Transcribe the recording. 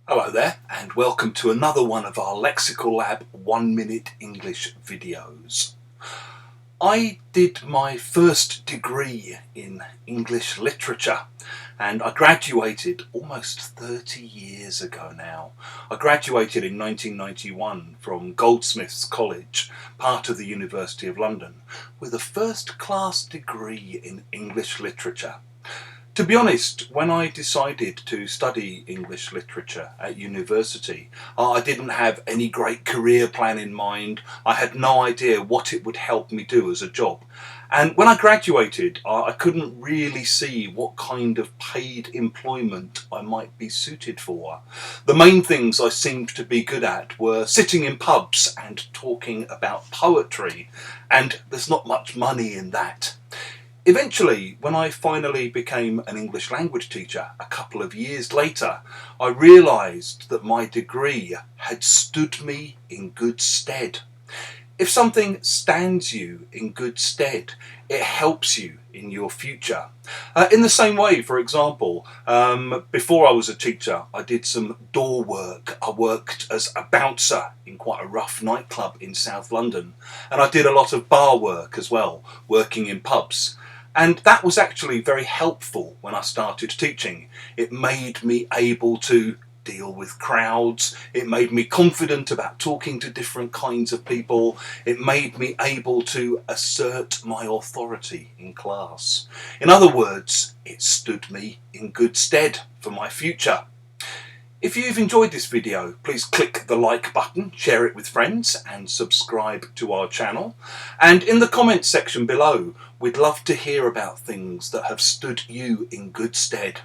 Hello there, and welcome to another one of our Lexical Lab 1-minute English videos. I did my first degree in English literature and I graduated almost 30 years ago now. I graduated in 1991 from Goldsmiths College, part of the University of London, with a first-class degree in English literature. To be honest, when I decided to study English literature at university, I didn't have any great career plan in mind. I had no idea what it would help me do as a job. And when I graduated, I couldn't really see what kind of paid employment I might be suited for. The main things I seemed to be good at were sitting in pubs and talking about poetry, and there's not much money in that. Eventually, when I finally became an English language teacher a couple of years later, I realised that my degree had stood me in good stead. If something stands you in good stead, it helps you in your future. In the same way, for example, before I was a teacher, I did some door work. I worked as a bouncer in quite a rough nightclub in South London, and I did a lot of bar work as well, working in pubs. And that was actually very helpful when I started teaching. It made me able to deal with crowds. It made me confident about talking to different kinds of people. It made me able to assert my authority in class. In other words, it stood me in good stead for my future. If you've enjoyed this video, please click the like button, share it with friends and subscribe to our channel. And in the comments section below, we'd love to hear about things that have stood you in good stead.